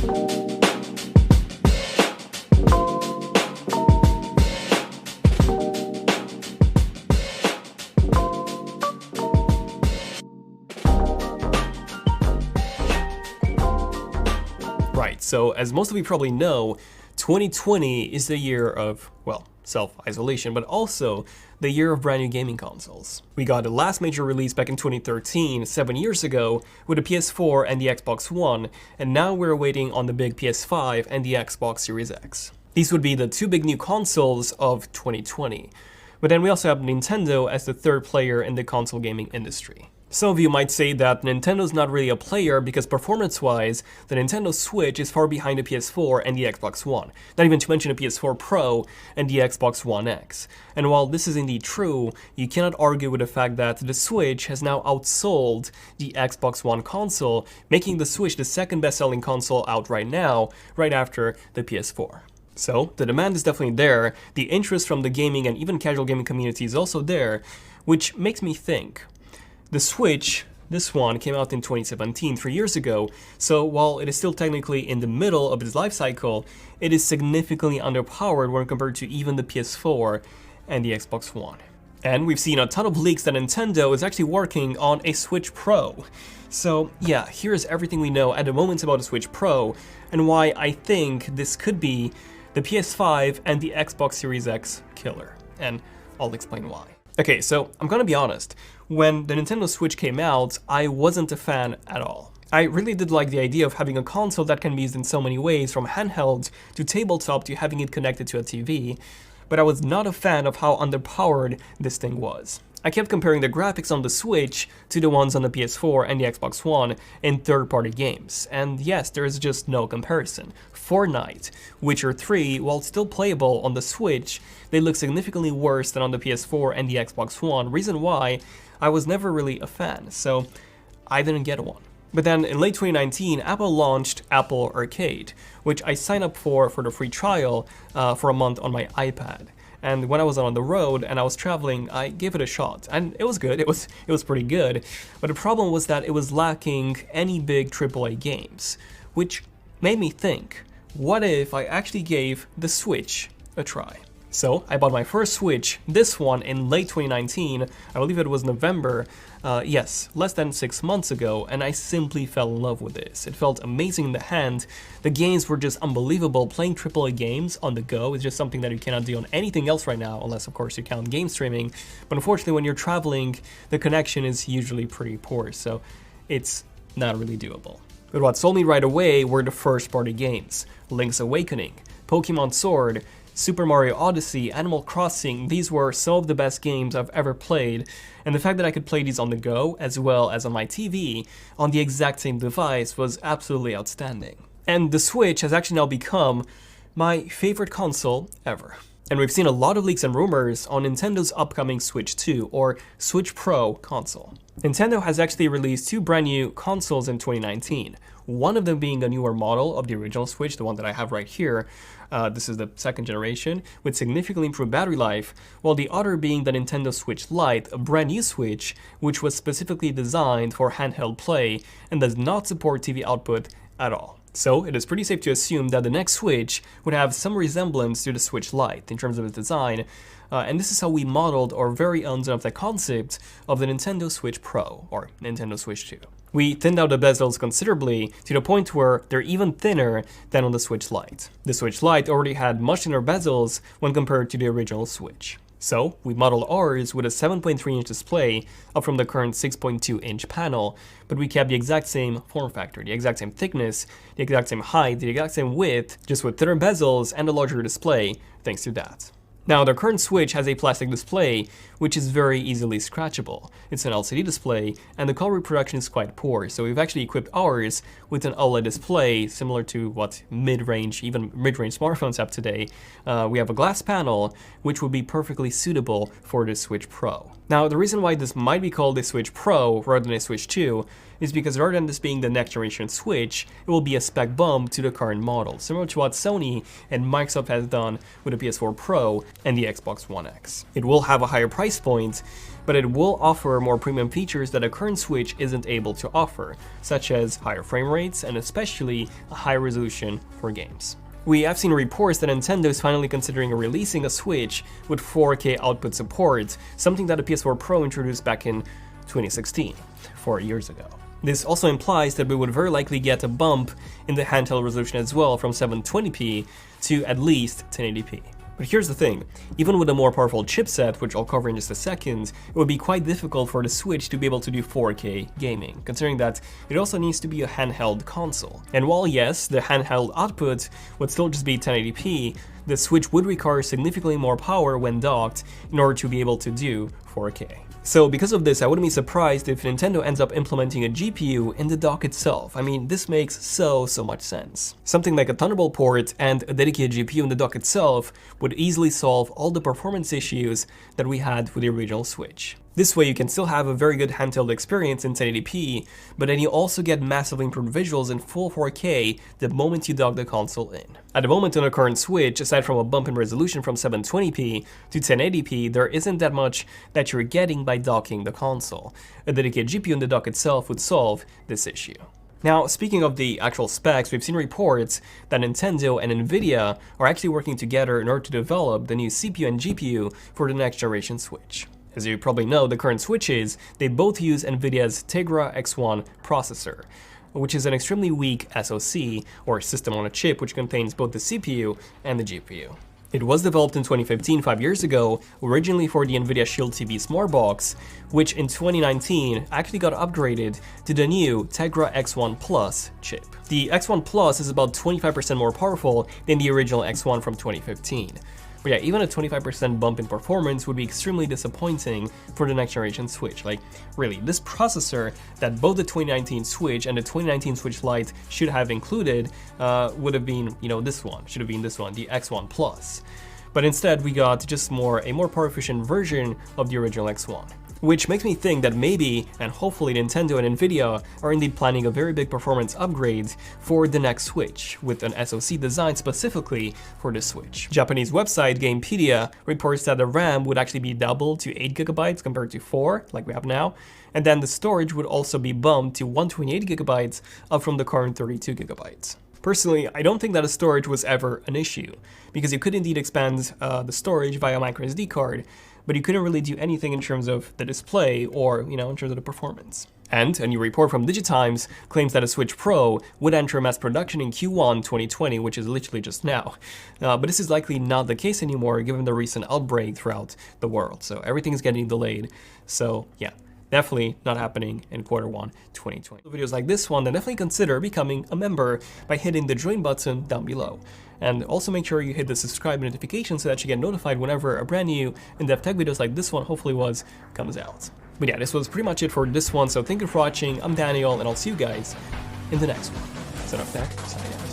Right, so as most of you probably know, 2020 is the year of, well, self-isolation, but also the year of brand new gaming consoles. We got the last major release back in 2013, 7 years ago, with the PS4 and the Xbox One, and now we're waiting on the big PS5 and the Xbox Series X. These would be the two big new consoles of 2020. But then we also have Nintendo as the third player in the console gaming industry. Some of you might say that Nintendo's not really a player because performance-wise, the Nintendo Switch is far behind the PS4 and the Xbox One, not even to mention the PS4 Pro and the Xbox One X. And while this is indeed true, you cannot argue with the fact that the Switch has now outsold the Xbox One console, making the Switch the second best-selling console out right now, right after the PS4. So, the demand is definitely there, the interest from the gaming and even casual gaming community is also there, which makes me think. The Switch, this one, came out in 2017, 3 years ago, so while it is still technically in the middle of its life cycle, it is significantly underpowered when compared to even the PS4 and the Xbox One. And we've seen a ton of leaks that Nintendo is actually working on a Switch Pro. So yeah, here's everything we know at the moment about the Switch Pro, and why I think this could be the PS5 and the Xbox Series X killer, and I'll explain why. Okay, so I'm gonna be honest, when the Nintendo Switch came out, I wasn't a fan at all. I really did like the idea of having a console that can be used in so many ways, from handheld to tabletop to having it connected to a TV, but I was not a fan of how underpowered this thing was. I kept comparing the graphics on the Switch to the ones on the PS4 and the Xbox One in third-party games, and yes, there is just no comparison. Fortnite, Witcher 3, while still playable on the Switch, they look significantly worse than on the PS4 and the Xbox One, reason why I was never really a fan, so I didn't get one. But then in late 2019, Apple launched Apple Arcade, which I signed up for the free trial for a month on my iPad. And when I was on the road and I was traveling, I gave it a shot, and it was good, it was pretty good, but the problem was that it was lacking any big AAA games, which made me think, what if I actually gave the Switch a try? So I bought my first Switch, this one, in late 2019, I believe it was November, yes, less than 6 months ago, and I simply fell in love with this. It felt amazing in the hand, the games were just unbelievable. Playing AAA games on the go is just something that you cannot do on anything else right now, unless of course you count game streaming, but unfortunately when you're traveling, the connection is usually pretty poor, so it's not really doable. But what sold me right away were the first-party games. Link's Awakening, Pokemon Sword, Super Mario Odyssey, Animal Crossing, these were some of the best games I've ever played, and the fact that I could play these on the go, as well as on my TV, on the exact same device was absolutely outstanding. And the Switch has actually now become my favorite console ever. And we've seen a lot of leaks and rumors on Nintendo's upcoming Switch 2, or Switch Pro console. Nintendo has actually released two brand new consoles in 2019, one of them being a newer model of the original Switch, the one that I have right here. This is the second generation, with significantly improved battery life, while the other being the Nintendo Switch Lite, a brand new Switch, which was specifically designed for handheld play and does not support TV output at all. So it is pretty safe to assume that the next Switch would have some resemblance to the Switch Lite in terms of its design, and this is how we modeled our very own of the concept of the Nintendo Switch Pro, or Nintendo Switch 2. We thinned out the bezels considerably, to the point where they're even thinner than on the Switch Lite. The Switch Lite already had much thinner bezels when compared to the original Switch. So, we modeled ours with a 7.3-inch display, up from the current 6.2-inch panel, but we kept the exact same form factor, the exact same thickness, the exact same height, the exact same width, just with thinner bezels and a larger display, thanks to that. Now, the current Switch has a plastic display, which is very easily scratchable. It's an LCD display, and the color reproduction is quite poor, so we've actually equipped ours with an OLED display, similar to what mid-range, even mid-range smartphones have today. We have a glass panel, which would be perfectly suitable for the Switch Pro. Now, the reason why this might be called a Switch Pro rather than a Switch 2 is because rather than this being the next generation Switch, it will be a spec bump to the current model, similar to what Sony and Microsoft has done with the PS4 Pro, and the Xbox One X. It will have a higher price point, but it will offer more premium features that a current Switch isn't able to offer, such as higher frame rates and especially a higher resolution for games. We have seen reports that Nintendo is finally considering releasing a Switch with 4K output support, something that the PS4 Pro introduced back in 2016, 4 years ago. This also implies that we would very likely get a bump in the handheld resolution as well from 720p to at least 1080p. But here's the thing, even with a more powerful chipset, which I'll cover in just a second, it would be quite difficult for the Switch to be able to do 4K gaming, considering that it also needs to be a handheld console. And while yes, the handheld output would still just be 1080p, the Switch would require significantly more power when docked in order to be able to do 4K. So because of this, I wouldn't be surprised if Nintendo ends up implementing a GPU in the dock itself. I mean, this makes so much sense. Something like a Thunderbolt port and a dedicated GPU in the dock itself would easily solve all the performance issues that we had with the original Switch. This way you can still have a very good handheld experience in 1080p, but then you also get massively improved visuals in full 4K the moment you dock the console in. At the moment on a current Switch, aside from a bump in resolution from 720p to 1080p, there isn't that much that you're getting by docking the console. A dedicated GPU in the dock itself would solve this issue. Now, speaking of the actual specs, we've seen reports that Nintendo and Nvidia are actually working together in order to develop the new CPU and GPU for the next generation Switch. As you probably know, the current Switches, they both use Nvidia's Tegra X1 processor, which is an extremely weak SoC, or system on a chip, which contains both the CPU and the GPU. It was developed in 2015, 5 years ago, originally for the Nvidia Shield TV Smart Box, which in 2019 actually got upgraded to the new Tegra X1 Plus chip. The X1 Plus is about 25% more powerful than the original X1 from 2015. But yeah, even a 25% bump in performance would be extremely disappointing for the next generation Switch. Like, really, this processor that both the 2019 Switch and the 2019 Switch Lite should have included would have been, this one, should have been this one, the X1 Plus. But instead, we got just a more power efficient version of the original X1. Which makes me think that maybe, and hopefully Nintendo and Nvidia are indeed planning a very big performance upgrade for the next Switch, with an SoC designed specifically for the Switch. Japanese website Gamepedia reports that the RAM would actually be doubled to 8GB compared to 4, like we have now, and then the storage would also be bumped to 128GB, up from the current 32GB. Personally, I don't think that a storage was ever an issue, because you could indeed expand the storage via microSD card, but you couldn't really do anything in terms of the display or, in terms of the performance. And a new report from Digitimes claims that a Switch Pro would enter mass production in Q1 2020, which is literally just now. But this is likely not the case anymore given the recent outbreak throughout the world, so everything is getting delayed. So yeah, definitely not happening in Q1 2020. Videos like this one, then definitely consider becoming a member by hitting the join button down below. And also make sure you hit the subscribe notification so that you get notified whenever a brand new in-depth tech videos like this one comes out. But yeah, this was pretty much it for this one, so thank you for watching. I'm Daniel, and I'll see you guys in the next one. Son of Tech, signing out.